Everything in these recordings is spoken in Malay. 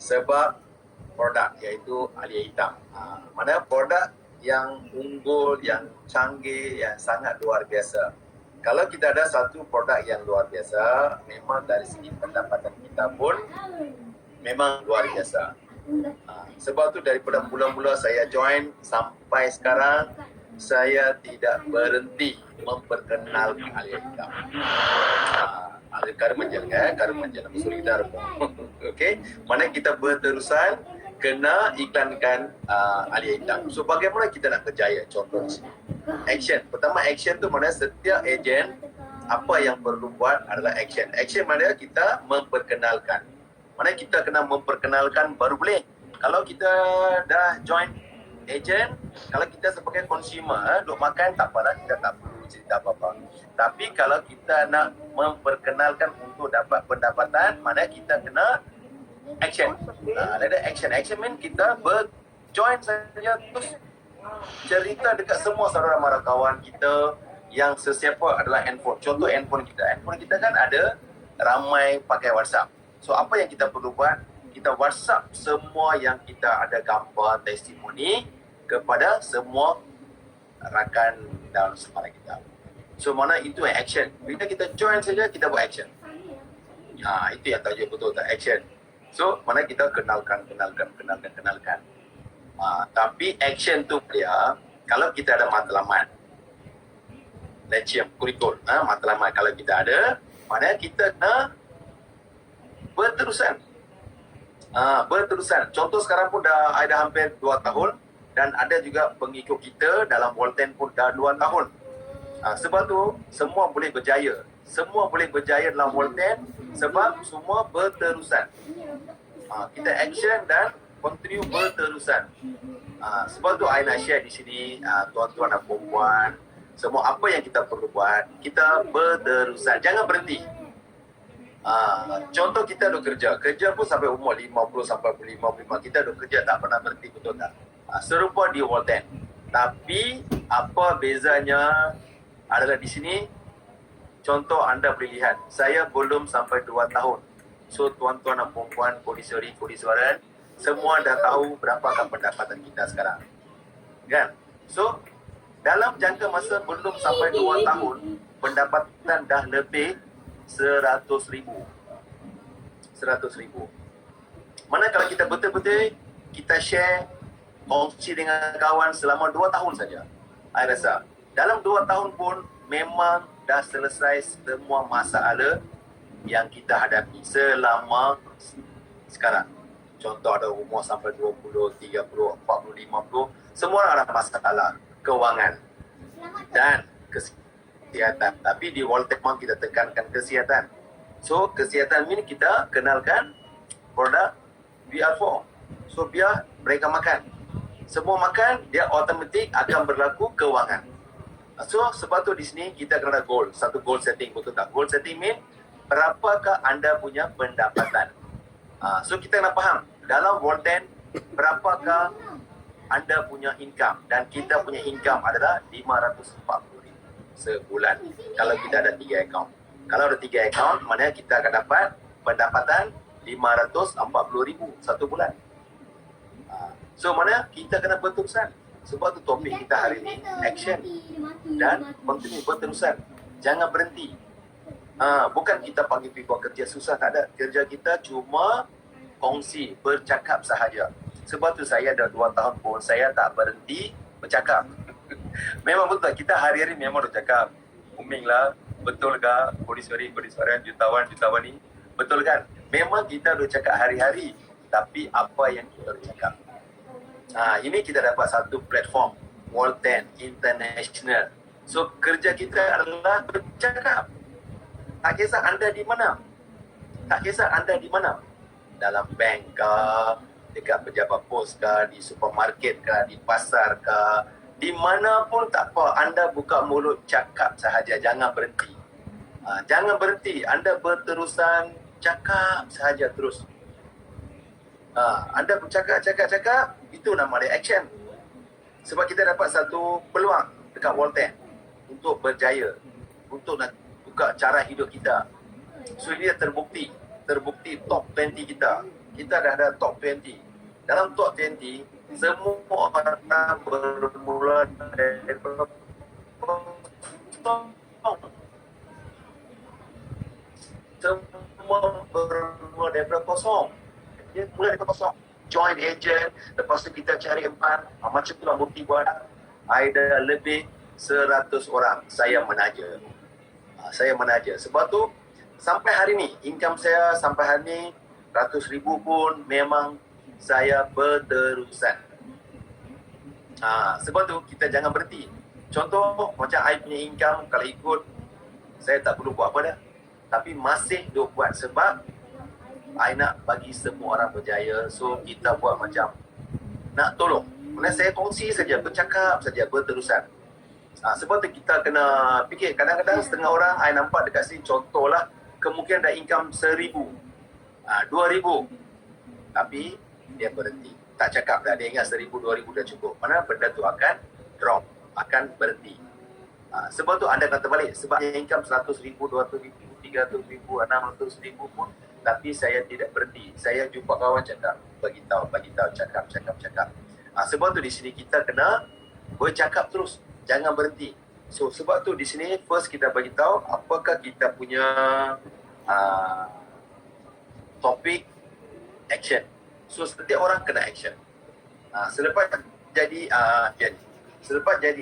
sebab produk iaitu Alia Hitam. Mana produk yang unggul, yang canggih, yang sangat luar biasa. Kalau kita ada satu produk yang luar biasa, memang dari segi pendapatan kita pun memang luar biasa. Sebab tu daripada mula-mula saya join sampai sekarang, saya tidak berhenti memperkenalkan Alia Hitam. Karma menjadi Surida okey, mana kita berterusan kena iklankan Alia Hitam. So bagaimana kita nak berjaya? Contoh di sini. Action. Pertama action tu mana setiap ejen apa yang perlu buat adalah action. Action mana kita memperkenalkan. Mana kita kena memperkenalkan baru boleh. Kalau kita dah join agent, kalau kita sebagai consumer duk makan tak apalah, kita tak perlu cerita apa-apa. Tapi kalau kita nak memperkenalkan untuk dapat pendapatan, mana kita kena action. Ada action. Action mean kita berjoin saja terus cerita dekat semua saudara mara kawan kita yang sesiapa adalah handphone. Contoh handphone kita. Handphone kita kan ada ramai pakai WhatsApp. So apa yang kita perlu buat? Kita WhatsApp semua yang kita ada gambar testimoni kepada semua rakan dalam semara kita. So mana itu action. Bila kita join saja kita buat action. Itu yang tajuk betul tak action. So mana kita kenalkan. Tapi action tu dia kalau kita ada matlamat. Lecture kurikul, matlamat kalau kita ada, mana kita kena berterusan. Berterusan. Contoh sekarang pun dah ada hampir 2 tahun dan ada juga pengikut kita dalam Volten pun dah 2 tahun. Sebab tu semua boleh berjaya. Semua boleh berjaya dalam Volten sebab semua berterusan. Kita action dan continue berterusan. Sebab tu I nak share di sini, tuan-tuan dan puan-puan, semua apa yang kita perlu buat, kita berterusan. Jangan berhenti. Contoh kita duk kerja pun sampai umur 50 sampai 55, kita duk kerja tak pernah berhenti, betul tak? Serupa di Volten. Tapi apa bezanya adalah di sini, contoh anda boleh lihat, saya belum sampai 2 tahun. So tuan-tuan dan puan-puan, kodisuaran, semua dah tahu berapakah pendapatan kita sekarang. Kan? So dalam jangka masa belum sampai 2 tahun, pendapatan dah lebih 100,000. Mana kalau kita betul-betul kita share, kongsi dengan kawan selama 2 tahun saja. I rasa dalam 2 tahun pun memang dah selesai semua masalah yang kita hadapi selama sekarang. Contoh ada umur sampai 20, 30, 40, 50, semua orang ada masalah kewangan dan kesihatan. Tapi di Volten kita tekankan kesihatan. So kesihatan ini kita kenalkan produk VR4. So biar mereka makan. Semua makan, dia automatik akan berlaku kewangan. So sebab tu di sini kita kena ada goal. Satu goal setting, betul tak? Goal setting mean berapakah anda punya pendapatan. So kita kena faham dalam Volten berapakah anda punya income, dan kita punya income adalah 540,000 sebulan kalau kita ada 3 akaun. Kalau ada 3 akaun, mana kita akan dapat pendapatan 540,000 satu bulan. So mana kita kena berterusan. Sebab tu topik kita hari ini action dan continue berterusan. Jangan berhenti. Bukan kita panggil pergi buat kerja susah, tak ada. Kerja kita cuma kongsi, bercakap sahaja. Sebab tu saya dah 2 tahun pun saya tak berhenti bercakap. Memang betul, kita hari-hari memang bercakap. Uming lah, betul ke? Kodisuaran, jutawan ni. Betul kan? Memang kita bercakap hari-hari. Tapi apa yang kita bercakap? Ini kita dapat satu platform, Volten International. So kerja kita adalah bercakap. Tak kisah anda di mana. Dalam bank ke, dekat pejabat pos ke, di supermarket ke, di pasar ke, di mana pun tak apa. Anda buka mulut cakap sahaja, jangan berhenti. Jangan berhenti, anda berterusan cakap sahaja terus. Anda bercakap, itu nama dia action. Sebab kita dapat satu peluang dekat Volten untuk berjaya, untuk nak buka cara hidup kita. So dia terbukti top 20 kita kita dah ada top 20. Dalam top 20, semua orang bermula daripada kosong. Semua bermula daripada kosong. Dia mula daripada kosong. Join agent, lepas tu kita cari empat. Macam itulah Mufti buat. Ada lebih 100 orang saya menaja. Saya menaja. Sebab tu, sampai hari ni, income saya sampai hari ni, 100,000 pun memang saya berterusan. Sebab tu, kita jangan berhenti. Contoh, macam I punya income, kalau ikut, saya tak perlu buat apa dah. Tapi masih duk buat sebab I nak bagi semua orang berjaya. So kita buat macam nak tolong. Mana saya kongsi saja, bercakap saja, berterusan. Sebab tu kita kena fikir. Kadang-kadang setengah orang I nampak dekat sini, contohlah kemungkinan dah income 1,000, 2,000, tapi dia berhenti. Tak cakap dah, dia ingat 1,000, 2,000 dah cukup. Mana benda tu akan drop, akan berhenti. Sebab tu anda kata balik, sebab income 100,000, 200,000, 300,000, 600,000 pun, tapi saya tidak berhenti. Saya jumpa kawan cakap, bagi tahu, cakap. Sebab tu di sini kita kena bercakap terus, jangan berhenti. So sebab tu di sini first kita bagi tahu apakah kita punya topik action. So setiap orang kena action. Selepas jadi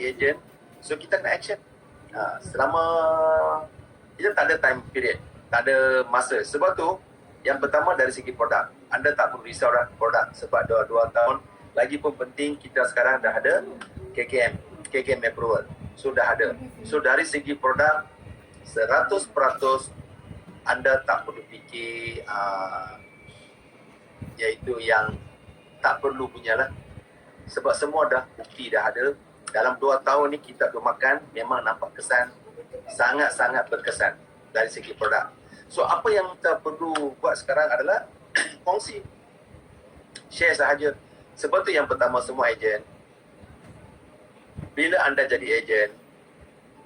agent, so kita kena action. Selama kita tak ada time period, tak ada masa. Sebab tu yang pertama dari segi produk, anda tak perlu risau dah produk sebab 2 tahun. Lagipun penting kita sekarang dah ada KKM approval. So dah ada. So dari segi produk 100% anda tak perlu fikir iaitu yang tak perlu punyalah. Sebab semua dah bukti dah ada. Dalam 2 tahun ni kita dah makan, memang nampak kesan, sangat-sangat berkesan dari segi produk. So apa yang kita perlu buat sekarang adalah kongsi, share sahaja. Sebab tu yang pertama semua ejen, bila anda jadi ejen,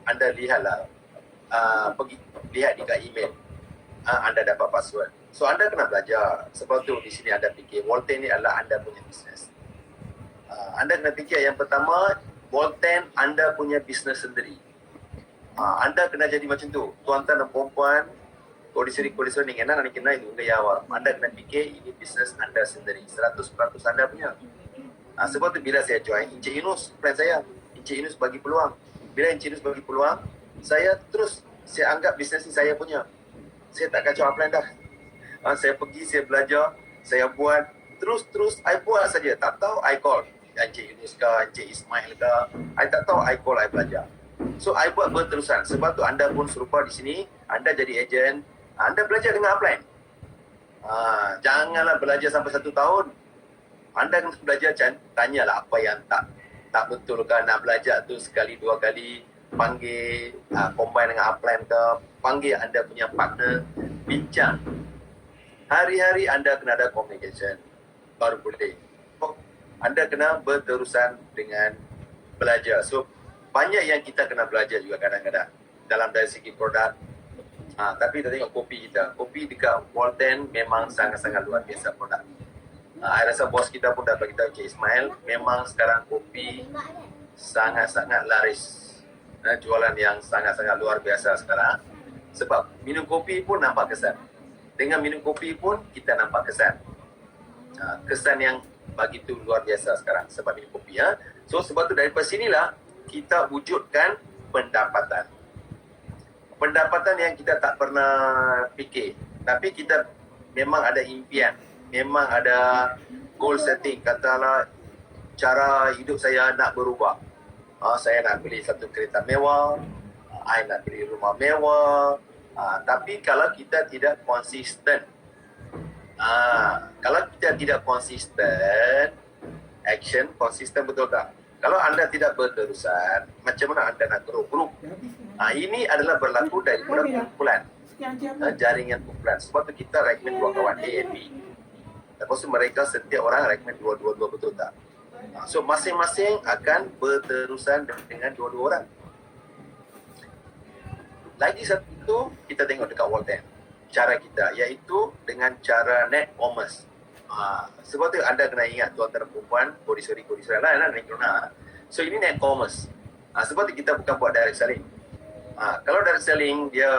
anda lihatlah, pergi lihat dekat email, anda dapat password. So anda kena belajar. Sebab tu di sini anda fikir Volten ni adalah anda punya bisnes. Anda kena fikir yang pertama, Volten anda punya bisnes sendiri. Anda kena jadi macam tu. Tuan-tuan dan perempuan, kodisori ni kena itu gaya awak. Anda kena fikir ini bisnes anda sendiri. 100% anda punya. Sebab tu bila saya join, Encik Yunus, friend saya, Encik Yunus bagi peluang. Bila Encik Yunus bagi peluang, saya anggap bisnes ni saya punya. Saya tak kacau upline dah. Saya pergi, saya belajar, saya buat. Terus, I buat saja. Tak tahu, I call. Encik Yunus ke, Encik Ismail ke. I tak tahu, I call, I belajar. So, I buat berterusan. Sebab tu anda pun serupa di sini. Anda jadi ejen. Anda belajar dengan upline. Janganlah belajar sampai 1 tahun. Anda kena belajar, tanyalah apa yang tak betul ke. Nak belajar tu sekali, 2 kali. Panggil, combine dengan upline ke. Panggil anda punya partner. Bincang. Hari-hari anda kena ada communication. Baru boleh. Anda kena berterusan dengan belajar. So, banyak yang kita kena belajar juga kadang-kadang. Dalam dari segi produk. Tapi kita tengok kopi kita. Kopi dekat Volten memang sangat-sangat luar biasa produk. Saya rasa bos kita pun dah beritahu Encik Ismail, memang sekarang kopi sangat-sangat laris. Jualan yang sangat-sangat luar biasa sekarang. Sebab minum kopi pun nampak kesan. Dengan minum kopi pun kita nampak kesan. Kesan yang begitu luar biasa sekarang sebab minum kopi. So sebab tu daripada sinilah kita wujudkan pendapatan. Pendapatan yang kita tak pernah fikir. Tapi kita memang ada impian. Memang ada goal setting. Katalah cara hidup saya nak berubah. Saya nak beli satu kereta mewah. I nak beli rumah mewah. Tapi kalau kita tidak konsisten. Kalau kita tidak konsisten, action konsisten betul tak? Kalau anda tidak berterusan, macam mana anda nak grow group? Ini adalah berlaku daripada kumpulan, jaringan kumpulan. Sebab tu kita recommend 2 kawan A and B. Lepas tu mereka setiap orang recommend 2 betul tak? So masing-masing akan berterusan dengan 2 orang. Lagi satu kita tengok dekat Volten, cara kita iaitu dengan cara net commerce. Sebab tu anda kena ingat tuan-tuan dan perempuan, kodi-sori lah naik Rona. So ini net commerce. Sebab tu kita bukan buat direct selling. Kalau direct selling dia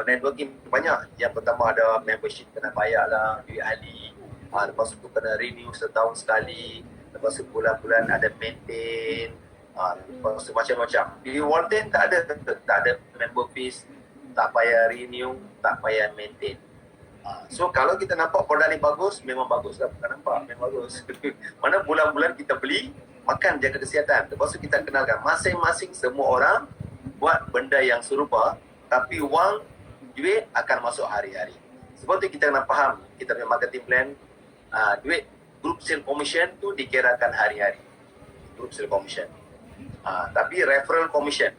networking banyak. Yang pertama ada membership kena bayar lah, duit ahli. Lepas tu kena renew setahun sekali. Lepas tu bulan-bulan ada maintain. Lepas tu macam-macam. Di Walton tak ada member fees, tak payah renew, tak payah maintain. So kalau kita nampak produk ni bagus, memang bagus lah. Bukan nampak, memang bagus. Mana bulan-bulan kita beli, makan, jaga kesihatan. Lepas tu kita kenalkan masing-masing semua orang buat benda yang serupa, tapi wang, duit akan masuk hari-hari. Sebab tu kita kena faham, kita punya marketing plan, duit group sale commission tu dikirakan hari-hari. Group sale commission. Tapi referral commission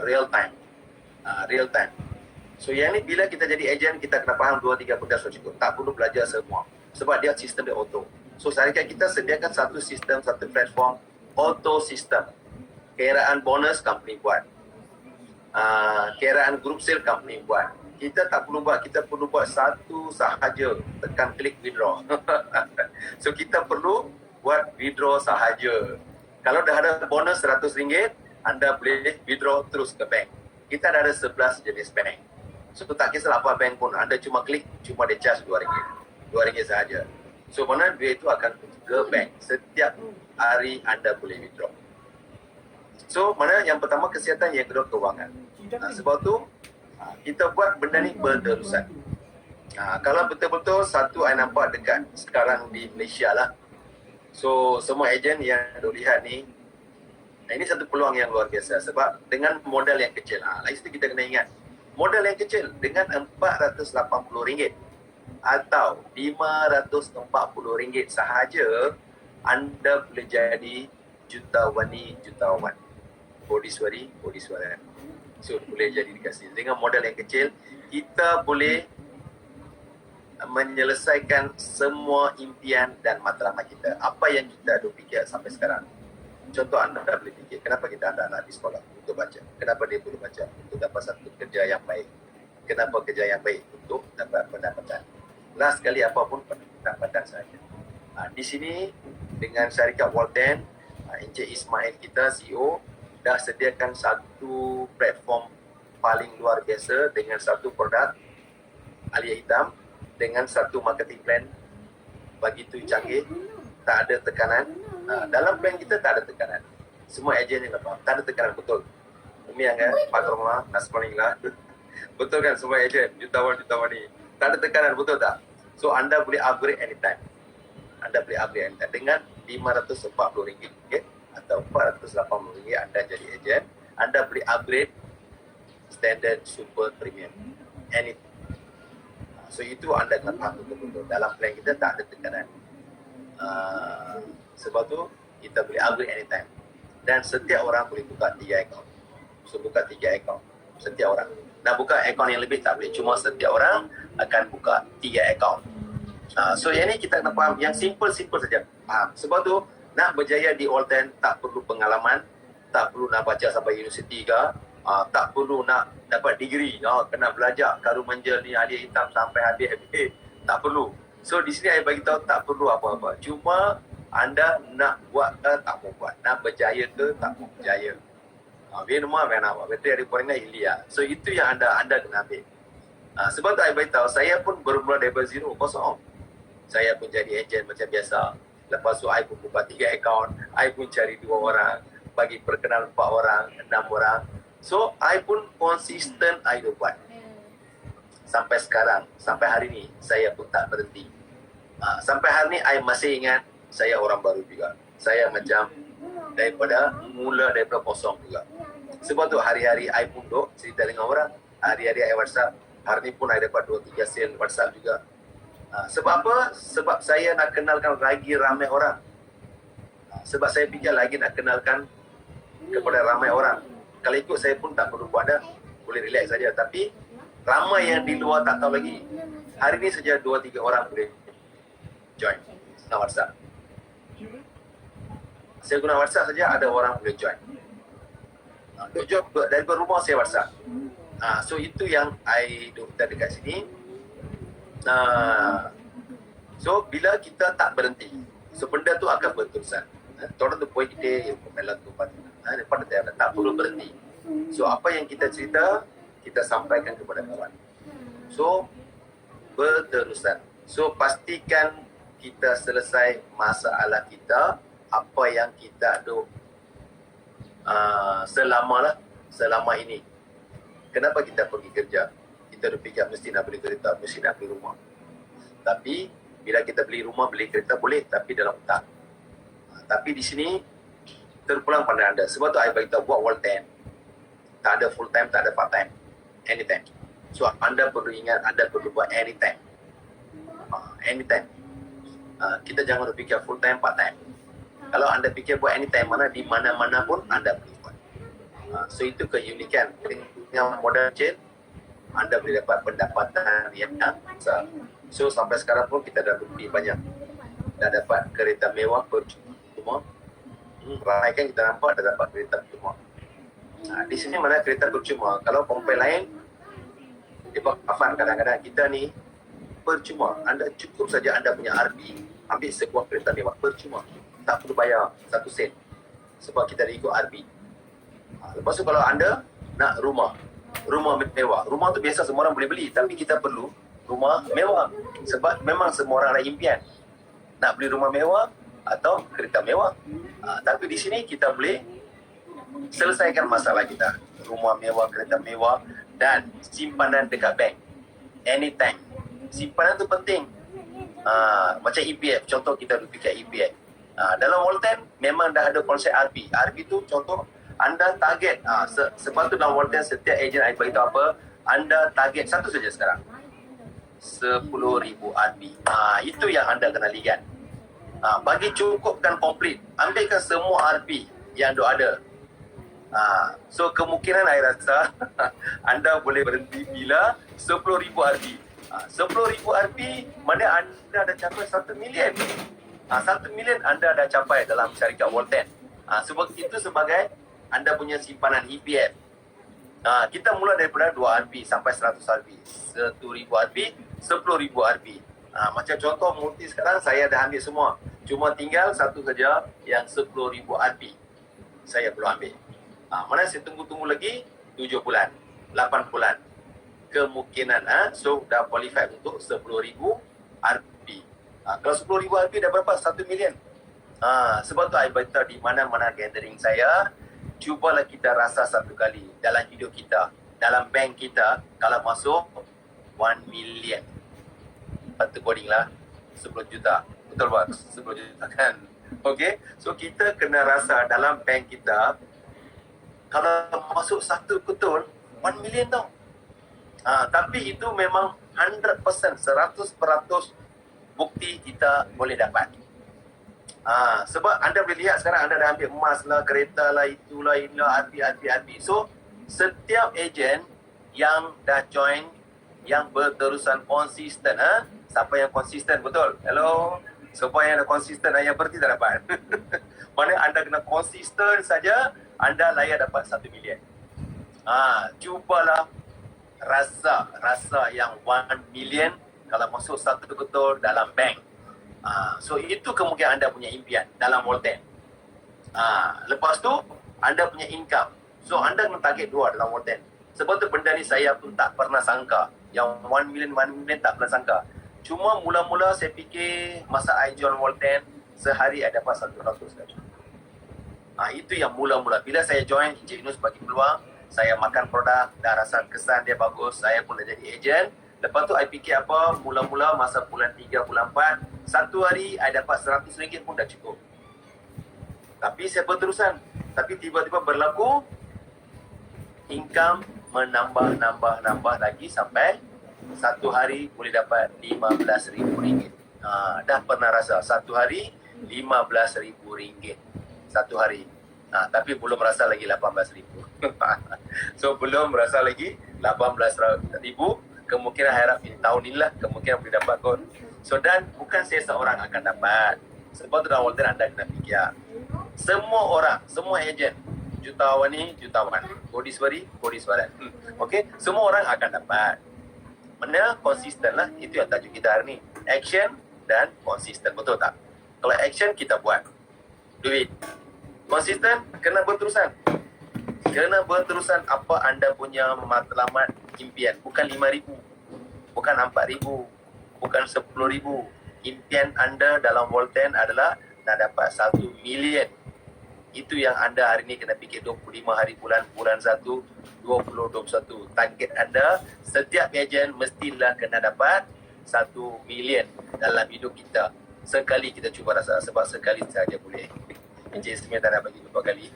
real time. Real time. So yang ni bila kita jadi ejen, kita kena faham 2-3 benda so cukup. Tak perlu belajar semua. Sebab dia sistem dia auto. So syarikat kita sediakan satu sistem, satu platform, auto sistem. Kiraan bonus company buat. Kiraan group sale company buat. Kita tak perlu buat, kita perlu buat satu sahaja. Tekan klik withdraw. So kita perlu buat withdraw sahaja. Kalau dah ada bonus RM100, anda boleh withdraw terus ke bank. Kita dah ada 11 jenis bank. So tak kisah apa bank pun, anda cuma klik, cuma dia charge RM2. RM2 sahaja. So mana duit itu akan ke bank. Setiap hari anda boleh withdraw. So mana yang pertama kesihatan, yang kedua kewangan. Sebab tu kita buat benda ni berterusan. Kalau betul-betul satu saya nampak dekat sekarang di Malaysia lah. So semua ejen yang anda lihat ni, ini satu peluang yang luar biasa. Sebab dengan modal yang kecil, lagi situ kita kena ingat, modal yang kecil dengan RM480 atau RM540 sahaja, anda boleh jadi jutawan. Bodhiswara. So boleh jadi dikasih. Dengan modal yang kecil, kita boleh menyelesaikan semua impian dan matlamat kita. Apa yang kita ada fikir sampai sekarang. Contoh, anda boleh fikir, kenapa kita ada anak di sekolah untuk baca? Kenapa dia perlu baca? Untuk dapat satu kerja yang baik. Kenapa kerja yang baik? Untuk dapat pendapatan. Last sekali apapun pendapatan saja. Di sini dengan syarikat Walton, Encik Ismail kita, CEO, dah sediakan satu platform paling luar biasa dengan satu produk Alia Hitam, dengan satu marketing plan begitu canggih, tak ada tekanan. Dalam plan kita tak ada tekanan. Semua ejen yang lepas, tak ada tekanan, betul. Umi yang Pak Romah, Nasmanillah. Betul kan semua ejen, jutawan ni. Tak ada tekanan, betul tak? So anda boleh upgrade anytime. Dengan RM540 atau RM480 anda jadi ejen. Anda boleh upgrade standard super premium. Anytime. So itu anda kena faham betul-betul. Dalam plan kita tak ada tekanan. Sebab tu kita boleh upgrade anytime. Dan setiap orang boleh buka 3 akaun. So buka 3 akaun. Setiap orang. Nak buka akaun yang lebih tak boleh. Cuma setiap orang akan buka 3 akaun. So yang ni kita kena faham. Yang simple saja. Faham. Sebab tu nak berjaya di Walton tak perlu pengalaman. Tak perlu nak baca sampai universiti ke. Tak perlu nak dapat degree. Kena belajar karun menjel ni Alia Hitam sampai habis. Tak perlu. So di sini saya bagi tahu tak perlu apa-apa. Cuma anda nak buat ke tak mau buat. Nak berjaya ke tak mau berjaya. Biar rumah mana apa. Betul ada poinnya Ilya. So itu yang anda kena ambil. Sebab tu saya bagi tahu, saya pun bermula dari zero, kosong. Saya pun jadi ejen macam biasa. Lepas tu saya pun buka 3 akaun. Saya pun cari 2 orang. Bagi perkenal 4 orang, 6 orang. So saya pun konsisten saya buat. Sampai sekarang, sampai hari ni, saya pun tak berhenti. Sampai hari ni, saya masih ingat saya orang baru juga. Saya macam daripada kosong juga. Sebab tu hari-hari saya pun duduk cerita dengan orang. Hari-hari saya WhatsApp. Hari ni pun saya dapat 2-3 sale WhatsApp juga. Sebab apa? Sebab saya nak kenalkan lagi ramai orang. Sebab saya fikir lagi nak kenalkan kepada ramai orang. Kalau ikut saya pun tak perlu buat dah. Boleh relax saja. Tapi ramai yang di luar tak tahu lagi. Hari ni saja 2-3 orang boleh join guna WhatsApp. Saya guna WhatsApp saja ada orang boleh join. Dari rumah saya WhatsApp. So itu yang I kita dekat sini. So bila kita tak berhenti, so benda tu akan berterusan. தொடர்ந்து போய்கிட்டே இருக்கும் எல்லாத்துக்கும் பார்த்தீங்கன்னா. Daripada tak perlu berhenti. So apa yang kita cerita, kita sampaikan kepada kawan. So berterusan. So pastikan kita selesai masalah kita, apa yang kita ada selama ini. Kenapa kita pergi kerja? Kita berfikir mesti nak beli kereta, mesti nak beli rumah. Tapi bila kita beli rumah, beli kereta boleh, tapi dalam hutang. Tapi di sini terpulang pada anda. Sebab tu saya beritahu buat wall tent. Tak ada full time, tak ada part time, anytime. So anda perlu ingat, anda perlu buat anytime. Anytime. Kita jangan berfikir full time, part time. Kalau anda fikir buat anytime, di mana-mana pun anda boleh buat. So itu keunikan. Dengan modal chain, anda boleh dapat pendapatan yang besar. So sampai sekarang pun kita dah bukti banyak. Dah dapat kereta mewah percuma. Ramai kan kita nampak dah dapat kereta percuma. Di sini mana kereta percuma. Kalau compare lain, dia faham kadang-kadang kita ni percuma. Anda cukup saja anda punya RB, ambil sebuah kereta mewah percuma. Tak perlu bayar 1 sen. Sebab kita dah ikut RB. Lepas tu kalau anda nak rumah mewah. Rumah tu biasa semua orang boleh beli, tapi kita perlu rumah mewah. Sebab memang semua orang ada impian nak beli rumah mewah atau kereta mewah. Tapi di sini kita boleh selesaikan masalah kita. Rumah mewah, kereta mewah dan simpanan dekat bank. Anytime. Simpanan tu penting. Macam EPF. Contoh kita fikir EPF. Dalam Walton memang dah ada konsep RP. RP tu contoh anda target. Sebab tu dalam Walton setiap ejen saya beritahu apa, anda target satu saja sekarang. 10,000 RP. Itu yang anda kena lihat. Bagi cukupkan komplit, ambilkan semua RP yang ada. So kemungkinan saya rasa anda boleh berhenti bila 10,000 RP. 10,000 RP mana anda dah capai 1 million. 1 million anda dah capai dalam syarikat Walton. Sebab itu sebagai anda punya simpanan EPF. Kita mula daripada 2 RP sampai 100 RP. 1,000 RP, 10,000 RP. Macam contoh multi sekarang saya dah ambil semua. Cuma tinggal satu saja yang 10,000 RP. Saya belum ambil. Mana saya tunggu lagi 7 bulan, 8 bulan. Kemungkinan so dah qualified untuk 10,000 RP. Kalau 10,000 RP dah berapa? 1 million. Sebab tu saya beritahu di mana-mana gathering saya, cubalah kita rasa satu kali dalam hidup kita, dalam bank kita, kalau masuk 1 million. Patut coding lah 10 juta. Betul tak? 10 juta kan? Okay? So kita kena rasa dalam bank kita, kalau masuk satu betul 1 million tau. Tapi itu memang 100%, 100% bukti kita boleh dapat. Sebab anda boleh lihat sekarang anda dah ambil emas lah, kereta lah, itulah, inilah, RP. So setiap ejen yang dah join, yang berterusan konsisten, siapa yang konsisten, betul? Hello? Siapa yang dah konsisten, yang berhenti tak dapat. Mana anda kena konsisten saja, anda layak dapat 1 million. Cubalah rasa yang 1 million kalau masuk satu betul dalam bank. So itu kemungkinan anda punya impian dalam Walton. Lepas tu anda punya income. So anda kena target 2 dalam Walton. Sebab tu benda ni saya pun tak pernah sangka. Yang 1 million tak pernah sangka. Cuma mula-mula saya fikir masa I join Walton, sehari I dapat 100 saja. Itu yang mula-mula. Bila saya join, Encik Yunus bagi peluang, saya makan produk, dah rasa kesan dia bagus, saya pun dah jadi ejen. Lepas tu I fikir apa, mula-mula masa bulan 3, bulan 4, satu hari I dapat RM100 pun dah cukup. Tapi saya berterusan. Tapi tiba-tiba berlaku, income menambah lagi sampai satu hari boleh dapat RM15,000. Dah pernah rasa satu hari RM15,000 satu hari. Tapi belum rasa lagi 18,000. So belum rasa lagi 18,000. Kemungkinan harap ini tahun inilah kemungkinan boleh dapat kot. So dan bukan saya seorang akan dapat. Sebab tu dalam Walton anda kena fikir. Semua orang, semua ejen, jutawan ni, jutawan, kodiswaran. Okay, semua orang akan dapat. Mana konsisten lah, itu yang tajuk kita hari ni. Action, dan konsisten. Betul tak? Kalau action kita buat, duit. Konsisten, kena berterusan. Kena berterusan apa anda punya matlamat impian. Bukan 5,000, bukan 4,000, bukan 10,000. Impian anda dalam Volten adalah nak dapat 1 million. Itu yang anda hari ni kena fikir 25 hari bulan 1 2021. Target anda setiap ejen mestilah kena dapat 1 million dalam hidup kita. Sekali kita cuba rasa, sebab sekali saja boleh. Encik Ismail tak nak bagi beberapa kali.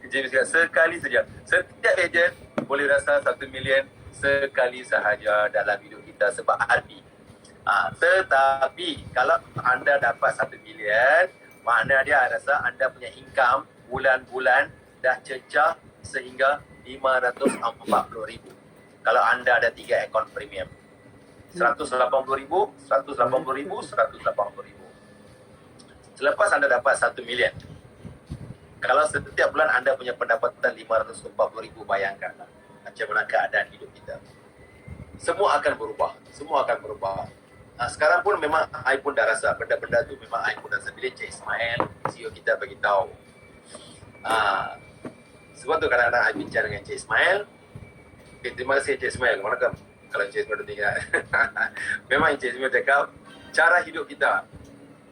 Encik Ismail sekali saja. Setiap ejen boleh rasa 1 million sekali sahaja dalam hidup kita sebab RP. Tetapi kalau anda dapat 1 million, makna dia rasa anda punya income bulan-bulan dah cecah sehingga 540,000. Kalau anda ada 3 akaun premium. 180,000, 180,000, 180,000. Selepas anda dapat 1 million. Kalau setiap bulan anda punya pendapatan 540,000, bayangkanlah macam mana keadaan hidup kita. Semua akan berubah. Semua akan berubah. Sekarang pun memang I pun dah rasa benda-benda tu memang I pun dah rasa. Bila Encik Ismail, CEO kita bagi tahu. Sebab tu kadang-kadang I bincang dengan Encik Ismail. Okay, terima kasih Encik Ismail. Waalaikumsalam. Kalau Encik Ismail dah tinggal. Memang Encik Ismail cakap cara hidup kita.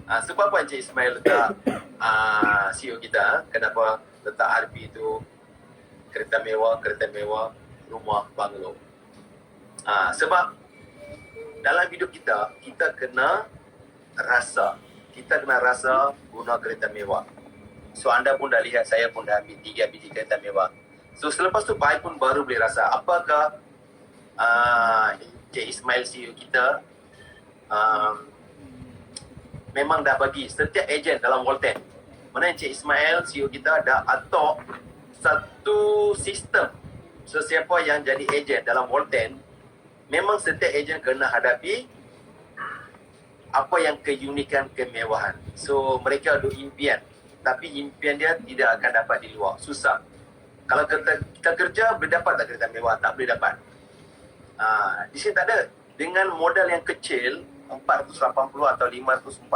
Sebab apa Encik Ismail letak CEO kita, kenapa letak RP itu kereta mewah, rumah, banglo. Sebab dalam hidup kita, kita kena rasa guna kereta mewah. So anda pun dah lihat, saya pun dah ambil 3 biji kereta mewah. So selepas tu I pun baru boleh rasa apakah Encik Ismail CEO kita memang dah bagi setiap ejen dalam Volten. Mana Encik Ismail CEO kita dah atur satu sistem. So siapa yang jadi ejen dalam Volten, memang setiap ejen kena hadapi apa yang keunikan, kemewahan. So mereka ada impian, tapi impian dia tidak akan dapat di luar. Susah. Kalau kita kerja, boleh dapat tak kereta mewah? Tak boleh dapat. Di sini tak ada. Dengan modal yang kecil, 480 atau 540,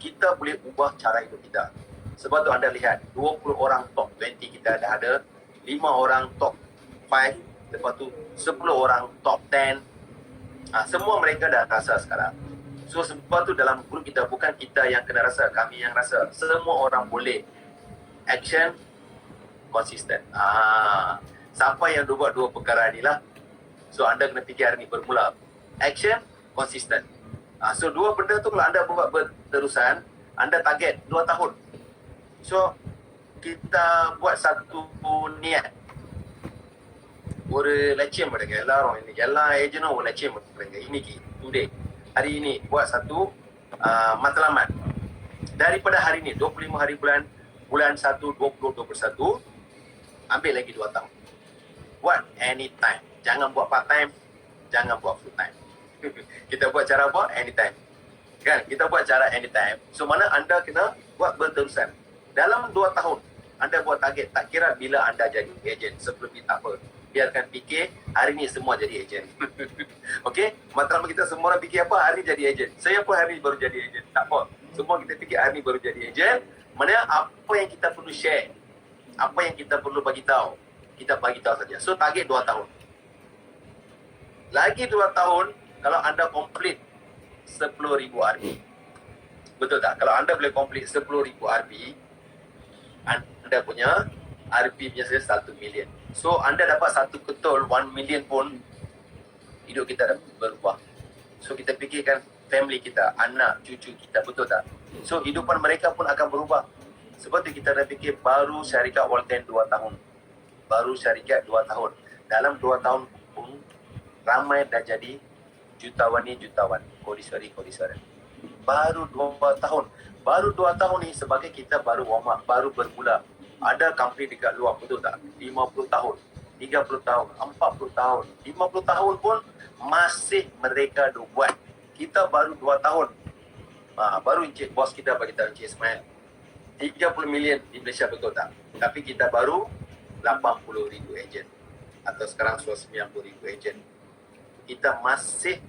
kita boleh ubah cara hidup kita. Sebab tu anda lihat, 20 orang top 20 kita dah ada, 5 orang top 5, lepas tu 10 orang top 10. Semua mereka dah rasa sekarang. So sebab tu dalam grup kita, bukan kita yang kena rasa, kami yang rasa. Semua orang boleh. Action, konsisten. Siapa yang buat dua perkara ni lah. So anda kena fikir hari ni bermula. Action, konsisten. So dua benda tu kalau anda buat berterusan, anda target 2 tahun. So kita buat satu niat. ஒரு லட்சியம் எடுங்க எல்லாரும் இன்னைக்கு எல்லா ஏஜனும் ஒரு லட்சியம் எடுங்க இன்னைக்கு today hari ini buat satu matlamat daripada hari ini 25 hari bulan 1 2021 ambil lagi 2 tahun buat anytime, jangan buat part time, jangan buat full time. Kita buat cara apa? Anytime kan, kita buat cara anytime. So mana anda kena buat berterusan dalam 2 tahun. Anda buat target, tak kira bila anda jadi ejen, sebelum ni tak apa. Biarkan fikir, hari ni semua jadi ejen. Okey? Matlamat kita semua orang fikir apa? Hari ni jadi ejen. Saya pun hari ni baru jadi ejen. Tak apa. Semua kita fikir hari ni baru jadi ejen. Mana apa yang kita perlu share? Apa yang kita perlu bagi tahu? Kita bagi tahu saja. So target 2 tahun. Lagi 2 tahun, kalau anda complete 10,000 RP. Betul tak? Kalau anda boleh complete 10,000 RP, anda punya RP punya saya 1 million. So anda dapat satu ketul 1 million pun hidup kita dah berubah. So kita fikirkan family kita, anak, cucu kita, betul tak? So hidupan mereka pun akan berubah. Sebab tu kita dah fikir baru syarikat Volten 2 tahun. Baru syarikat 2 tahun. Dalam 2 tahun pun ramai dah jadi jutawan ni jutawan, kodiswari. Baru 2 tahun. Baru 2 tahun ni sebagai kita baru warm up, baru bermula. Ada company dekat luar, betul tak? 50 tahun, 30 tahun, 40 tahun, 50 tahun pun masih mereka buat. Kita baru 2 tahun. Baru Encik bos kita bagi tahu Encik Ismail. 30 million di Malaysia, betul tak? Tapi kita baru 80,000 ejen. Atau sekarang 90,000 ejen. Kita masih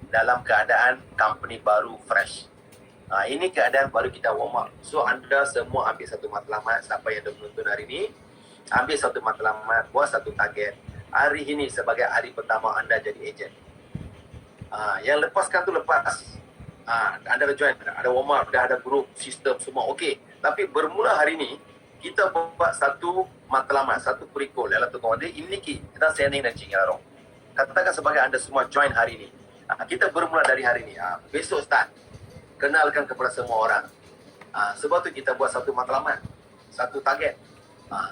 dalam keadaan company baru fresh. Ini keadaan baru kita warm up. So anda semua ambil satu matlamat, siapa yang dah menonton hari ini, ambil satu matlamat, buat satu target. Hari ini sebagai hari pertama anda jadi ejen. Yang lepaskan tu lepas. Anda dah join, ada warm up, dah ada group, sistem semua okey. Tapi bermula hari ini, kita buat satu matlamat, satu kurikul dalam tu kawan dia, ini kita sending dan cinggarong. Katakan sebagai anda semua join hari ini. Kita bermula dari hari ini. Besok start. Kenalkan kepada semua orang. Sebab tu kita buat satu matlamat, satu target.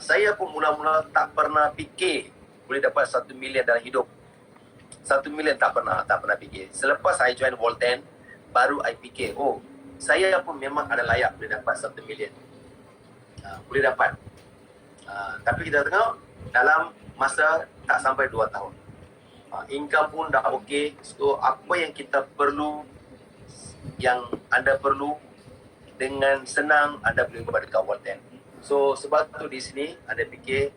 Saya pun mula-mula tak pernah fikir boleh dapat 1 million dalam hidup. 1 million tak pernah fikir. Selepas saya join Volten, baru I fikir, saya pun memang ada layak boleh dapat 1 million. Boleh dapat. Tapi kita tengok dalam masa tak sampai 2 tahun. Income pun dah okey. So apa yang kita perlu, yang anda perlu, dengan senang anda boleh buat dekat Volten. So sebab tu di sini anda fikir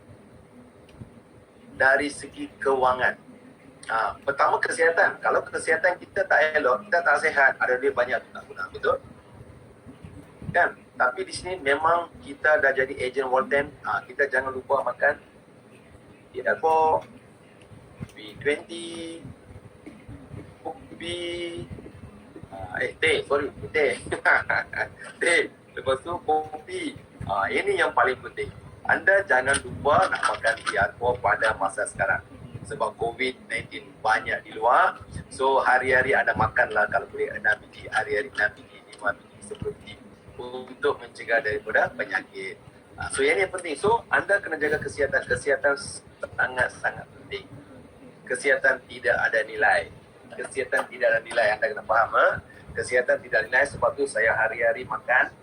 dari segi kewangan. Pertama kesihatan. Kalau kesihatan kita tak elok, kita tak sihat, ada duit banyak tak guna, betul? Kan? Tapi di sini memang kita dah jadi ejen Volten, kita jangan lupa makan Diadco, B20, kopi, teh. Teh. Lepas tu kopi. Ini yang paling penting. Anda jangan lupa nak makan Diadco pada masa sekarang. Sebab COVID-19 banyak di luar. So hari-hari anda makanlah kalau boleh 6 biji. Hari-hari 6 biji, 5 biji, 10 biji. Untuk mencegah daripada penyakit. So yang ini yang penting. So anda kena jaga kesihatan. Kesihatan sangat-sangat penting. Kesihatan tidak ada nilai. Kesihatan tidak ada nilai. Anda kena faham. Kesihatan tidak ada nilai. Sebab tu saya hari-hari makan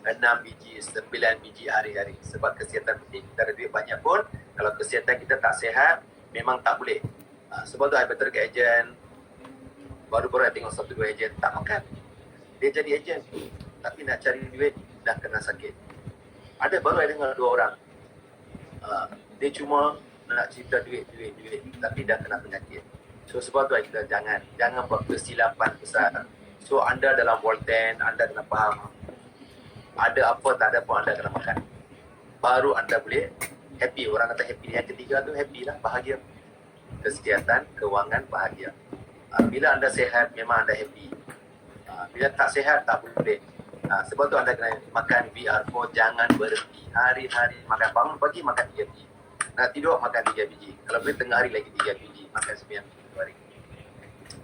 6 biji, 9 biji hari-hari. Sebab kesihatan penting. Kita ada duit banyak pun, kalau kesihatan kita tak sihat, memang tak boleh. Sebab tu I better ke ejen. Baru-baru I tengok 1-2 ejen tak makan. Dia jadi ejen, tapi nak cari duit dah kena sakit. Ada baru I dengar 2 orang. Dia cuma nak cerita duit, tapi dah kena penyakit. So sebab tu kita jangan buat kesilapan besar. So anda dalam Volten, anda kena faham. Ada apa tak ada pun anda kena makan. Baru anda boleh happy. Orang kata happy. Yang ketiga tu happy lah, bahagia. Kesihatan, kewangan, bahagia. Bila anda sihat, memang anda happy. Bila tak sihat, tak boleh. Sebab tu anda kena makan VR4, jangan berhenti. Hari-hari makan, bangun pagi makan 3 biji. Nak tidur makan 3 biji. Kalau boleh tengah hari lagi 3 biji. Makan 9 biji 2 hari.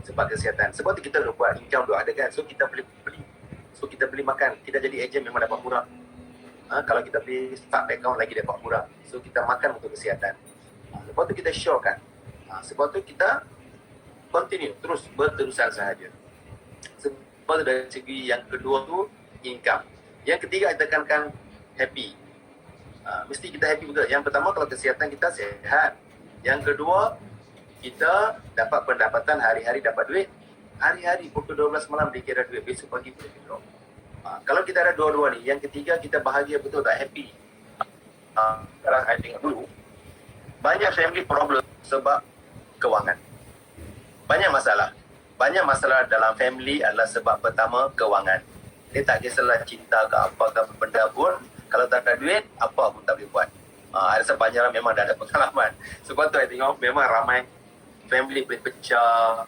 Sebab kesihatan. Sebab tu kita dah buat income tu ada kan. So kita boleh beli. So kita beli makan. Kita jadi ejen memang dapat murah. Kalau kita beli start account lagi dapat murah. So kita makan untuk kesihatan. Lepas tu kita show kan. Sebab tu kita continue, terus berterusan sahaja. Sebab tu dari segi yang kedua tu income. Yang ketiga kita tekankan happy. Mesti kita happy betul. Yang pertama kalau kesihatan kita sihat. Yang kedua kita dapat pendapatan hari-hari, dapat duit. Hari-hari pukul 12 malam dikira duit, besok pagi boleh withdraw. Kalau kita ada dua-dua ni, yang ketiga kita bahagia betul tak, happy. Sekarang saya tengok dulu, banyak family problem sebab kewangan. Banyak masalah dalam family adalah sebab pertama kewangan. Dia tak kisahlah cinta ke apa ke benda pun, kalau tak ada duit, apa pun tak boleh buat. Ada banyak orang memang dah ada pengalaman. Sebab tu saya tengok memang ramai family boleh pecah,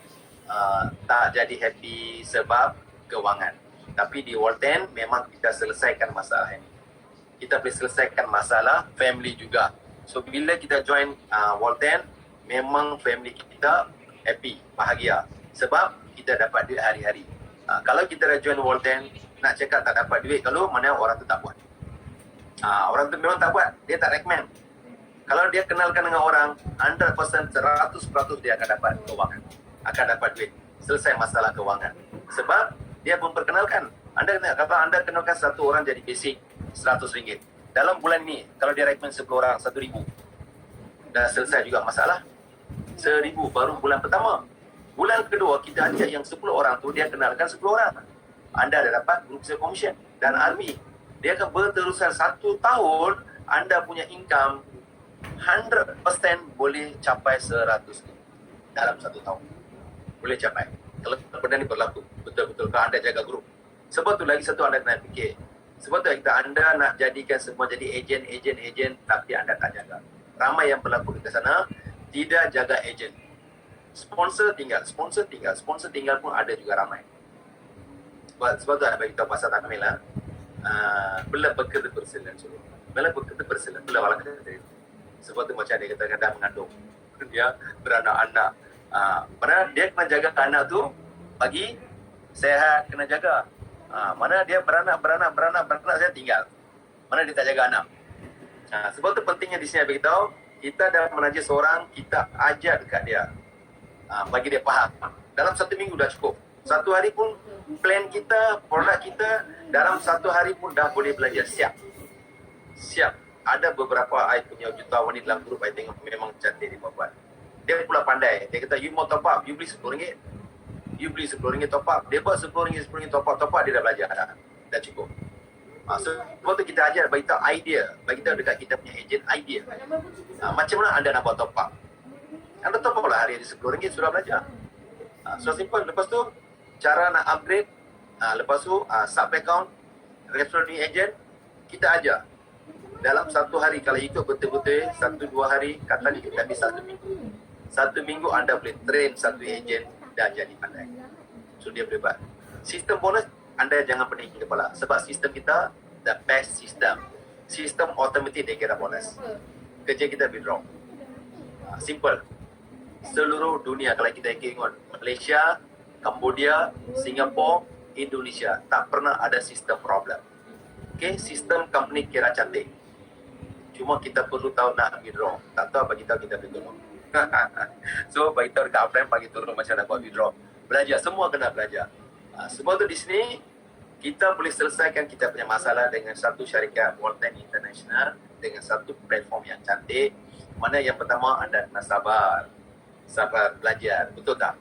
tak jadi happy sebab kewangan. Tapi di Volten memang kita selesaikan masalah ini. Kita boleh selesaikan masalah family juga. So bila kita join Volten, memang family kita happy, bahagia. Sebab kita dapat duit hari-hari. Kalau kita dah join Volten, nak cakap tak dapat duit, kalau mana orang tu tak buat. Orang tu memang tak buat, dia tak recommend. Kalau dia kenalkan dengan orang, 100%, 100% dia akan dapat kewangan. Akan dapat duit. Selesai masalah kewangan. Sebab dia memperkenalkan. Kalau anda kenalkan satu orang jadi basic RM100. Dalam bulan ni, kalau dia recommend 10 orang, RM1,000. Dah selesai juga masalah. RM1,000 baru bulan pertama. Bulan kedua, kita ajak yang 10 orang tu, dia kenalkan 10 orang. Anda dah dapat group sale commission. Dan army, dia akan berterusan 1 tahun, anda punya income 100% boleh capai RM100 dalam 1 tahun. Boleh capai. Kalau benda ni berlaku, betul-betul kalau anda jaga grup. Sebab tu lagi satu anda kena fikir. Sebab tu anda nak jadikan semua jadi ejen, tapi anda tak jaga. Ramai yang berlaku di sana, tidak jaga ejen. Sponsor tinggal pun ada juga ramai. Sebab tu ada beritahu pasal Takmil lah. Bila bekerja berselan suruh. Bila bekerja berselan, bila walang kata. Sebab tu macam dia kata-kata mengandung. Dia beranak-anak. Mana dia kena jaga anak tu pagi sehat, kena jaga. Mana dia beranak saya tinggal. Mana dia tak jaga anak. Sebab tu pentingnya di sini saya beritahu, kita dah menaja seorang, kita ajar dekat dia. Bagi dia faham. Dalam 1 minggu dah cukup. 1 hari pun plan kita, produk kita dalam 1 hari pun dah boleh belajar. Siap. Ada beberapa I punya jutawan ni dalam grup I tengok memang cantik dia buat. Dia pula pandai. Dia kata, you mau top up, you beli RM10. You beli RM10 top up. Dia buat RM10 top up, dia dah belajar dah cukup. Sebab tu kita ajar, bagi tahu idea. Bagi tahu dekat kita punya agent idea. Macam mana anda nak buat top up? Anda top up lah hari RM10 sudah belajar. So simple. Lepas tu cara nak upgrade, lepas tu sub account, referral new agent, kita ajar. Dalam 1 hari kalau ikut betul-betul 1-2 hari, katanya kita habis 1 minggu. 1 minggu anda boleh train satu agent dan jadi pandai. So dia boleh buat. Sistem bonus anda jangan pening kepala sebab sistem kita the best system. Sistem automatic dia kira bonus. Kerja kita withdraw. Simple. Seluruh dunia kalau kita tengok Malaysia, Cambodia, Singapura, Indonesia tak pernah ada sistem problem. Okay, sistem company kira cantik. Cuma kita perlu tahu nak withdraw. Tak tahu bagi tahu kita withdraw. So bagi tahu dekat upline bagi turun macam nak buat withdraw. Belajar, semua kena belajar. Sebab tu di sini kita boleh selesaikan kita punya masalah dengan satu syarikat Walton International dengan satu platform yang cantik. Mana yang pertama anda kena sabar belajar, betul tak?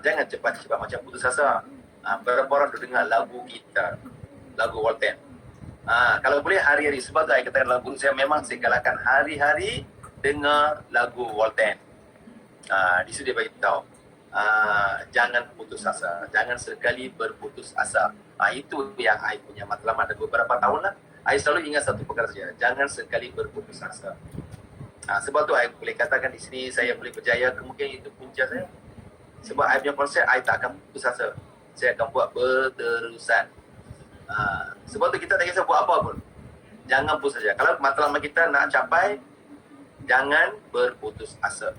Jangan cepat-cepat macam putus asa. Berapa orang dah dengar lagu kita, lagu Walton. Kalau boleh hari-hari, sebab tu saya katakan dalam guru saya memang saya galakkan hari-hari dengar lagu Walton. Di situ dia bagi tahu, jangan putus asa, jangan sekali berputus asa. Itu yang saya punya matlamat ada beberapa tahun lah. Saya selalu ingat satu perkara saja, jangan sekali berputus asa. Sebab tu saya boleh katakan di sini saya boleh berjaya, kemungkinan itu punca saya. Sebab saya punya konsep, saya tak akan putus asa. Saya akan buat berterusan. Sebab tu kita tak kisah buat apa pun, jangan putus saja. Kalau matlamat kita nak capai, jangan berputus asa.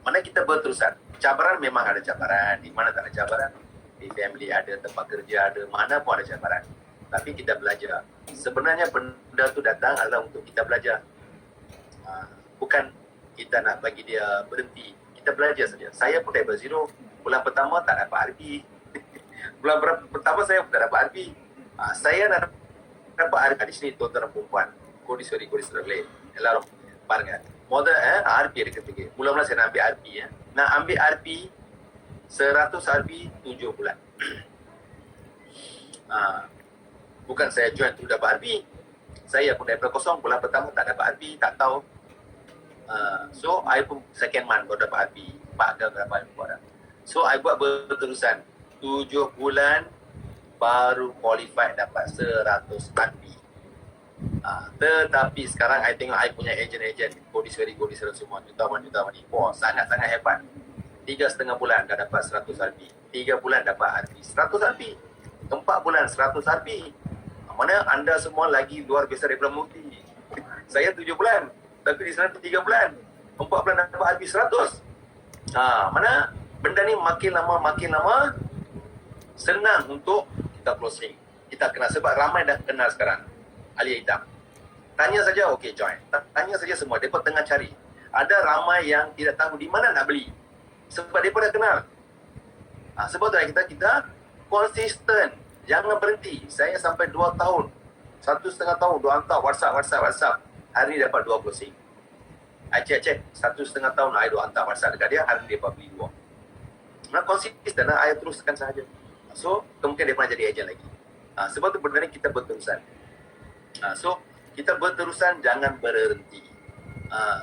Mana kita berterusan. Cabaran memang ada cabaran. Di mana tak ada cabaran? Di family ada, tempat kerja ada, mana pun ada cabaran. Tapi kita belajar. Sebenarnya benda tu datang adalah untuk kita belajar. Bukan kita nak bagi dia berhenti. Kita belajar saja. Saya pun daripada zero. Bulan pertama tak dapat RP. Bulan pertama saya tak dapat RP. Saya nak dapat RP di sini tuan-tuan dan perempuan. Kodisori lain. Elarum. பாருங்க RP ada ketiga. Mula-mula saya nak ambil RP Nak ambil RP 100 RP 7 bulan. Bukan saya join tu dapat RP. Saya pun daripada kosong, bulan pertama tak dapat RP, tak tahu. So I pun second month baru dapat RP. 4 kali dapat RP. So I buat berterusan 7 bulan baru qualify dapat 100 RP. Tetapi sekarang I tengok I punya agent Kodisori semua jutawan ni. Sangat-sangat hebat. 3,5 bulan dah dapat 100 RP. 3 bulan dapat RP 100 RP. 4 bulan 100 RP. Mana anda semua lagi luar biasa daripada Mufti. Saya 7 bulan, tapi di sana 3 bulan. 4 bulan dapat RP 100. Mana benda ni makin lama senang untuk kita closing. Kita kenal sebab ramai dah kenal sekarang Alia Hitam. Tanya saja, okey join. Tanya saja semua, mereka tengah cari. Ada ramai yang tidak tahu di mana nak beli. Sebab mereka dah kenal. Sebab tu kita konsisten. Jangan berhenti. Saya sampai 2 tahun. 1,5 tahun, 2 hantar WhatsApp. Hari ni dapat 2 closing. I check. 1,5 tahun, I 2 hantar WhatsApp dekat dia, hari ni dia beli 2. Konsisten, I teruskan sahaja. So, kemungkinan dia pernah jadi ejen lagi. Sebab tu benda ni kita berterusan. So, kita berterusan, jangan berhenti.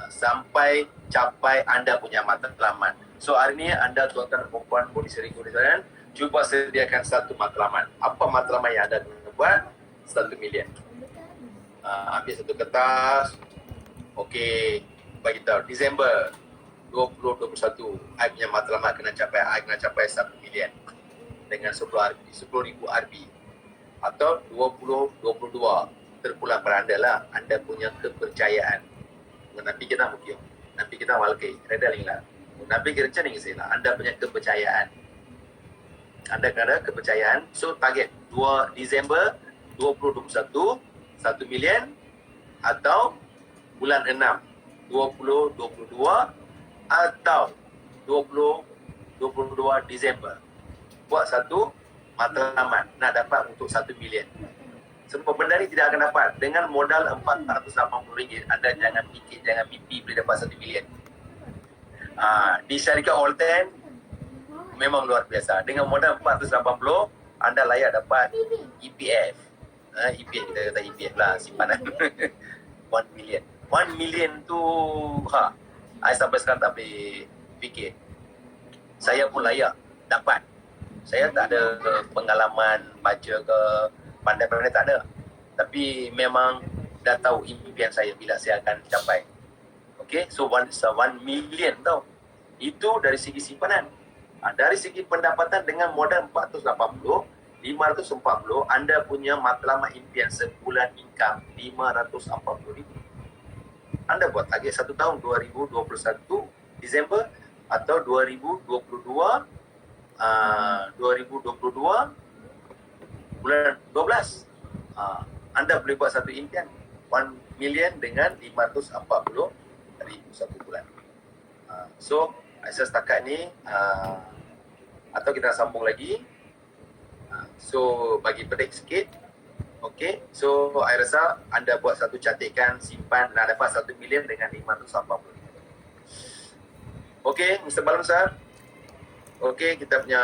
Sampai capai anda punya matlamat. So hari ni anda tuan-tuan dan puan polis regulasi cuba sediakan satu matlamat. Apa matlamat yang anda kena buat? 1 million. Ambil satu kertas. Okey, bagi tahu Disember 2021 I punya matlamat kena capai 1 million dengan 10 RB, 10,000 RB atau 2022 terpulang pada anda lah, anda punya kepercayaan. Nabi kita mungkin, Nabi kita walkai, reda linglah. Nabi kita macam ni lah, anda punya kepercayaan. Anda ada kepercayaan, so target 2 Disember 2021 1 million atau bulan 6 2022 atau 2022 Disember. Buat satu matlamat nak dapat untuk 1 million. Sebab benda ni tidak akan dapat dengan modal RM480. Anda jangan fikir, jangan mimpi boleh dapat 1 million. Di syarikat Holten memang luar biasa. Dengan modal 480 anda layak dapat EPF. EPF kita kata EPF lah, simpanan 1 million. 1 million tu saya sampai sekarang tak boleh fikir. Saya pun layak dapat. Saya tak ada pengalaman baca ke pandai-pandai, tak ada. Tapi memang dah tahu impian saya bila saya akan capai. Okay, so 1 million tau. Itu dari segi simpanan. Dari segi pendapatan dengan modal 480, 540, anda punya matlamat impian sebulan income 540,000. Anda buat target 1 tahun 2021 Disember atau 2022 bulan 12. Anda boleh buat satu impian 1 million dengan 540,000 satu bulan. So saya setakat ni atau kita sambung lagi. So bagi pedik sikit. Okay, so saya rasa anda buat satu catikan simpan nak dapat 1 million dengan 540. Okay, Mr. Balon Sir. Okay, kita punya